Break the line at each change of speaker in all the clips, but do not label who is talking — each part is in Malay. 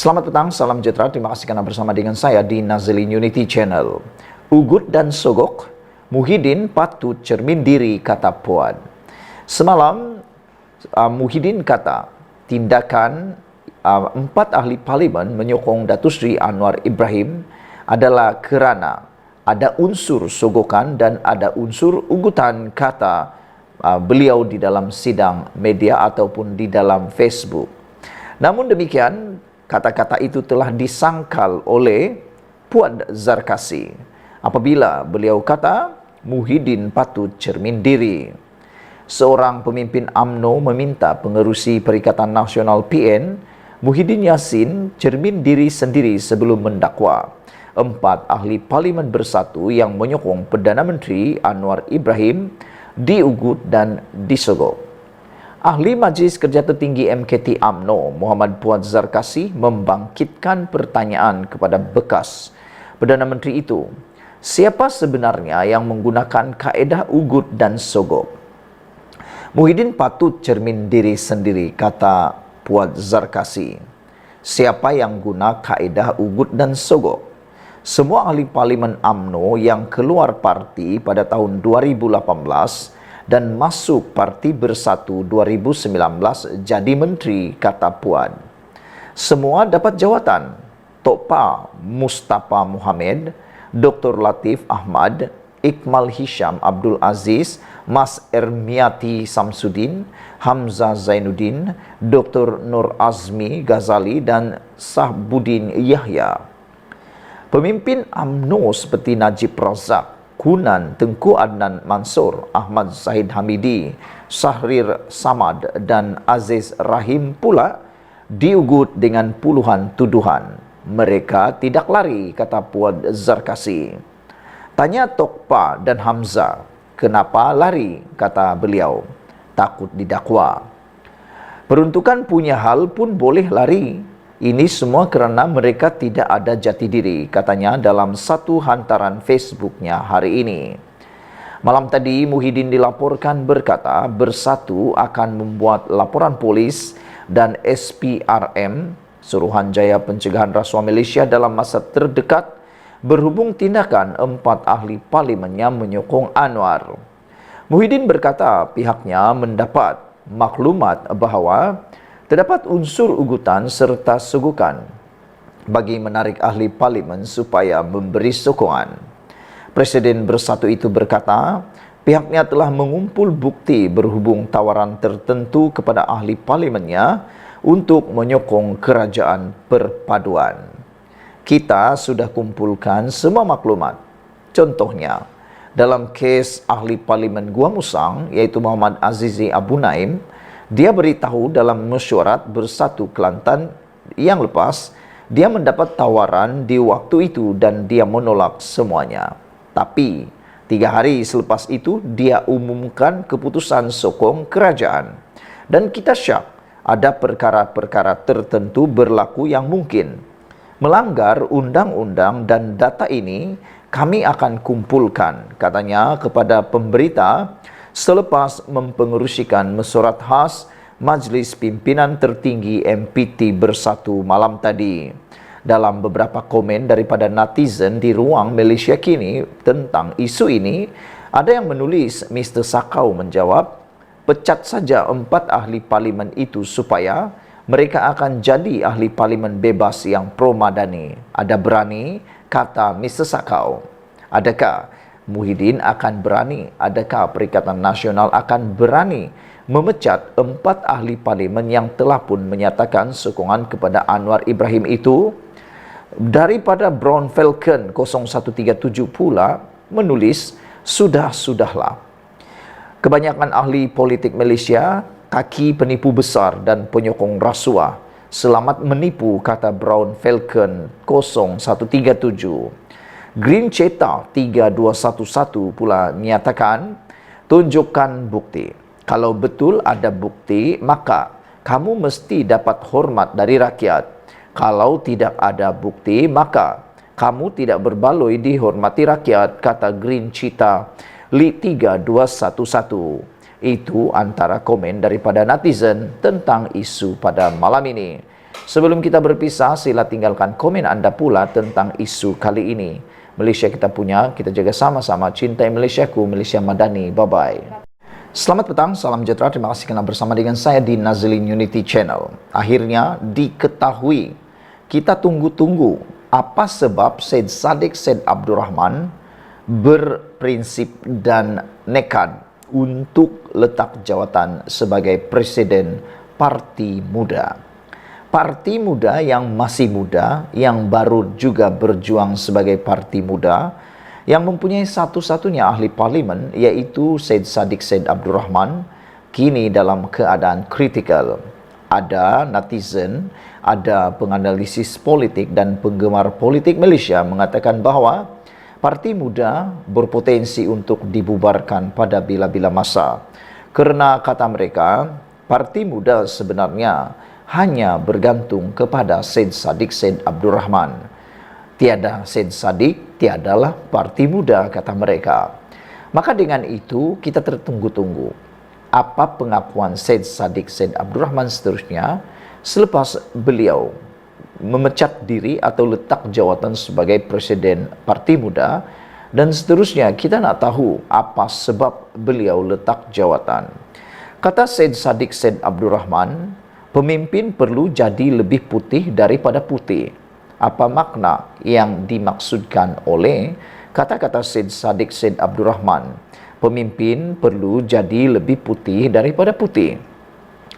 Selamat petang, salam sejahtera. Terima kasih karena bersama dengan saya di Nazilin Unity Channel. Ugut dan sogok, Muhyiddin patut cermin diri, kata Puan. Semalam, Muhyiddin kata tindakan 4 ahli parlimen menyokong Datuk Seri Anwar Ibrahim adalah kerana ada unsur sogokan dan ada unsur ugutan, kata beliau di dalam sidang media ataupun di dalam Facebook. Namun demikian, kata-kata itu telah disangkal oleh Puan Zarkasi apabila beliau kata Muhyiddin patut cermin diri. Seorang pemimpin UMNO meminta pengerusi Perikatan Nasional PN, Muhyiddin Yassin, cermin diri sendiri sebelum mendakwa 4 ahli parlimen bersatu yang menyokong Perdana Menteri Anwar Ibrahim diugut dan disogok. Ahli Majlis Kerja Tertinggi MKT UMNO, Muhammad Puan Zarkasi, membangkitkan pertanyaan kepada bekas Perdana Menteri itu. Siapa sebenarnya yang menggunakan kaedah ugut dan sogok? Muhyiddin patut cermin diri sendiri, kata Puan Zarkasi. Siapa yang guna kaedah ugut dan sogok? Semua ahli parlimen UMNO yang keluar parti pada tahun 2018 dan masuk Parti Bersatu 2019 jadi menteri, kata Puan. Semua dapat jawatan. Tok Pa Mustafa Mohamed, Dr. Latif Ahmad, Iqmal Hisham Abdul Aziz, Mas Ermiati Samsudin, Hamzah Zainuddin, Dr. Nur Azmi Ghazali dan Sahbudin Yahya. Pemimpin UMNO seperti Najib Razak, Kunan, Tengku Adnan Mansur, Ahmad Zahid Hamidi, Syahrir Samad dan Aziz Rahim pula diugut dengan puluhan tuduhan. Mereka tidak lari, kata Puan Zarkasi. Tanya Tok Pa dan Hamzah, kenapa lari, kata beliau. Takut didakwa. Peruntukan punya hal pun boleh lari. Ini semua kerana mereka tidak ada jati diri, katanya dalam satu hantaran Facebooknya hari ini. Malam tadi, Muhyiddin dilaporkan berkata Bersatu akan membuat laporan polis dan SPRM, Suruhanjaya Pencegahan Rasuah Malaysia, dalam masa terdekat berhubung tindakan 4 ahli parlimennya menyokong Anwar. Muhyiddin berkata pihaknya mendapat maklumat bahawa terdapat unsur ugutan serta sogokan bagi menarik ahli parlimen supaya memberi sokongan. Presiden Bersatu itu berkata, pihaknya telah mengumpul bukti berhubung tawaran tertentu kepada ahli parlimennya untuk menyokong kerajaan perpaduan. Kita sudah kumpulkan semua maklumat. Contohnya, dalam kes ahli parlimen Gua Musang, iaitu Muhammad Azizi Abu Naim, dia beritahu dalam mesyuarat Bersatu Kelantan yang lepas, dia mendapat tawaran di waktu itu dan dia menolak semuanya. Tapi, 3 hari selepas itu, dia umumkan keputusan sokong kerajaan. Dan kita syak, ada perkara-perkara tertentu berlaku yang mungkin melanggar undang-undang dan data ini kami akan kumpulkan, katanya kepada pemberita selepas mempengerusikan mesyuarat khas Majlis Pimpinan Tertinggi MPT Bersatu malam tadi. Dalam beberapa komen daripada netizen di ruang Malaysia Kini tentang isu ini, ada yang menulis Mr. Sakau menjawab, pecat saja 4 ahli parlimen itu supaya mereka akan jadi ahli parlimen bebas yang pro-madani. Ada berani, kata Mr. Sakau. Adakah Muhyiddin akan berani? Adakah Perikatan Nasional akan berani memecat 4 ahli parlimen yang telah pun menyatakan sokongan kepada Anwar Ibrahim itu? Daripada Brown Falcon 0137 pula menulis, sudahlah. Kebanyakan ahli politik Malaysia kaki penipu besar dan penyokong rasuah. Selamat menipu, kata Brown Falcon 0137. Green Cheetah 3211 pula menyatakan, tunjukkan bukti. Kalau betul ada bukti, maka kamu mesti dapat hormat dari rakyat. Kalau tidak ada bukti, maka kamu tidak berbaloi dihormati rakyat, kata Green Cheetah 3211. Itu antara komen daripada netizen tentang isu pada malam ini. Sebelum kita berpisah, sila tinggalkan komen Anda pula tentang isu kali ini. Malaysia kita punya, kita jaga sama-sama. Cintai Malaysiaku, Malaysia Madani. Bye-bye. Selamat petang, salam sejahtera. Terima kasih kerana bersama dengan saya di Nazilin Unity Channel. Akhirnya diketahui, kita tunggu-tunggu apa sebab Syed Saddiq Syed Abdul Rahman berprinsip dan nekat untuk letak jawatan sebagai Presiden Parti Muda. Parti Muda yang masih muda, yang baru juga berjuang sebagai Parti Muda, yang mempunyai satu-satunya ahli parlimen, iaitu Syed Saddiq Syed Abdul Rahman, kini dalam keadaan kritikal. Ada netizen, ada penganalisis politik dan penggemar politik Malaysia mengatakan bahawa Parti Muda berpotensi untuk dibubarkan pada bila-bila masa. Kerana kata mereka, Parti Muda sebenarnya hanya bergantung kepada Syed Saddiq Syed Abdul Rahman. Tiada Syed Saddiq, tiadalah Parti Muda, kata mereka. Maka dengan itu, kita tertunggu-tunggu apa pengakuan Syed Saddiq Syed Abdul Rahman seterusnya selepas beliau memecat diri atau letak jawatan sebagai Presiden Parti Muda, dan seterusnya kita nak tahu apa sebab beliau letak jawatan. Kata Syed Saddiq Syed Abdul Rahman, pemimpin perlu jadi lebih putih daripada putih. Apa makna yang dimaksudkan oleh kata-kata Syed Saddiq Syed Abdul Rahman? Pemimpin perlu jadi lebih putih daripada putih.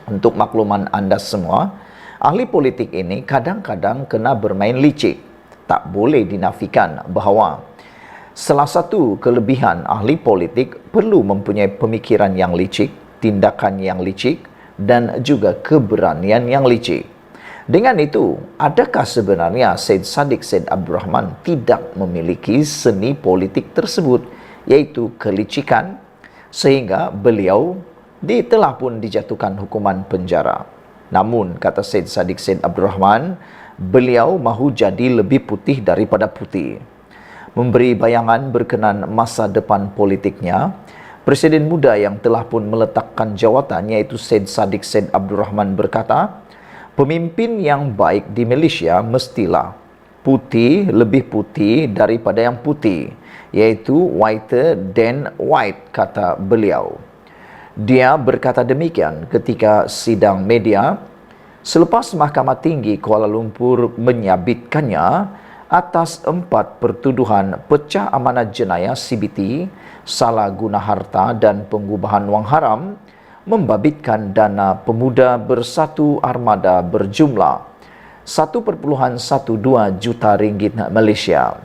Untuk makluman anda semua, ahli politik ini kadang-kadang kena bermain licik. Tak boleh dinafikan bahawa salah satu kelebihan ahli politik perlu mempunyai pemikiran yang licik, tindakan yang licik, dan juga keberanian yang licik. Dengan itu, adakah sebenarnya Syed Saddiq Syed Abdul Rahman tidak memiliki seni politik tersebut, iaitu kelicikan, sehingga beliau telah pun dijatuhkan hukuman penjara? Namun, kata Syed Saddiq Syed Abdul Rahman, beliau mahu jadi lebih putih daripada putih. Memberi bayangan berkenan masa depan politiknya, Presiden muda yang telah pun meletakkan jawatan, iaitu Syed Saddiq Syed Abdul Rahman, berkata, pemimpin yang baik di Malaysia mestilah putih lebih putih daripada yang putih, iaitu whiter than white, kata beliau. Dia berkata demikian ketika sidang media selepas Mahkamah Tinggi Kuala Lumpur menyabitkannya atas 4 pertuduhan pecah amanah jenayah CBT, salah guna harta dan pengubahan wang haram, membabitkan dana pemuda bersatu armada berjumlah 1.12 juta ringgit Malaysia.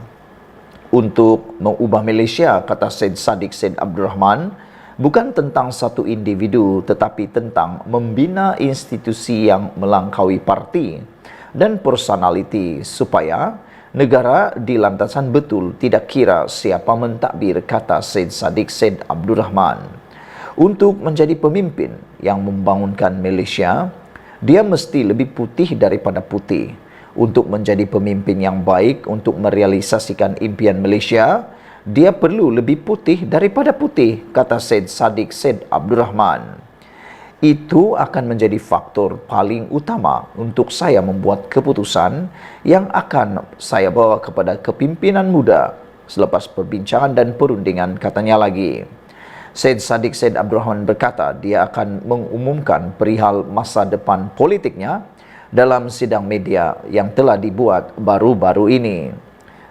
Untuk mengubah Malaysia, kata Syed Saddiq Syed Abdul Rahman, bukan tentang satu individu tetapi tentang membina institusi yang melangkaui parti dan personaliti supaya negara di lantasan betul, tidak kira siapa mentadbir, kata Syed Saddiq Syed Abdul Rahman. Untuk menjadi pemimpin yang membangunkan Malaysia, dia mesti lebih putih daripada putih. Untuk menjadi pemimpin yang baik untuk merealisasikan impian Malaysia, dia perlu lebih putih daripada putih, kata Syed Saddiq Syed Abdul Rahman. Itu akan menjadi faktor paling utama untuk saya membuat keputusan yang akan saya bawa kepada kepimpinan muda selepas perbincangan dan perundingan, katanya lagi. Syed Saddiq Syed Abdul Rahman berkata dia akan mengumumkan perihal masa depan politiknya dalam sidang media yang telah dibuat baru-baru ini.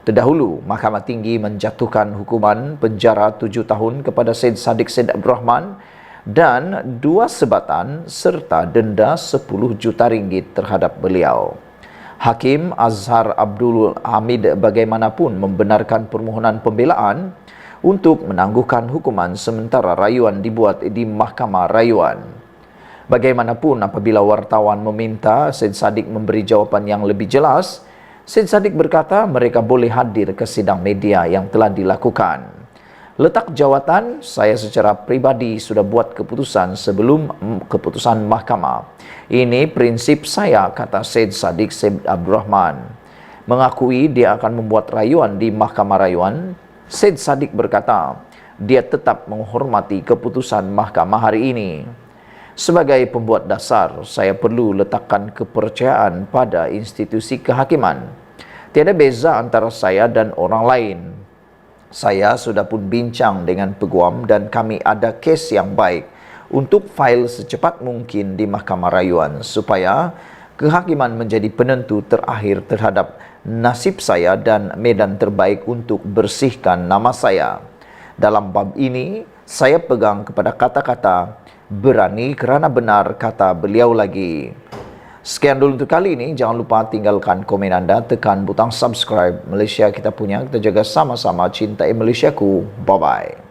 Terdahulu, Mahkamah Tinggi menjatuhkan hukuman penjara 7 tahun kepada Syed Saddiq Syed Abdul Rahman dan 2 sebatan serta denda 10 juta ringgit terhadap beliau. Hakim Azhar Abdul Hamid bagaimanapun membenarkan permohonan pembelaan untuk menangguhkan hukuman sementara rayuan dibuat di Mahkamah Rayuan. Bagaimanapun, apabila wartawan meminta Syed Saddiq memberi jawapan yang lebih jelas, Syed Saddiq berkata mereka boleh hadir ke sidang media yang telah dilakukan. Letak jawatan, saya secara pribadi sudah buat keputusan sebelum keputusan mahkamah. Ini prinsip saya, kata Syed Saddiq Syed Abdul Rahman. Mengakui dia akan membuat rayuan di Mahkamah Rayuan, Syed Saddiq berkata dia tetap menghormati keputusan mahkamah hari ini. Sebagai pembuat dasar, saya perlu letakkan kepercayaan pada institusi kehakiman. Tiada beza antara saya dan orang lain. Saya sudah pun bincang dengan peguam dan kami ada kes yang baik untuk fail secepat mungkin di Mahkamah Rayuan supaya kehakiman menjadi penentu terakhir terhadap nasib saya dan medan terbaik untuk bersihkan nama saya. Dalam bab ini, saya pegang kepada kata-kata berani kerana benar, kata beliau lagi. Sekian dulu untuk kali ini. Jangan lupa tinggalkan komen anda, tekan butang subscribe. Malaysia kita punya, kita jaga sama-sama, cintai Malaysiaku. Bye-bye.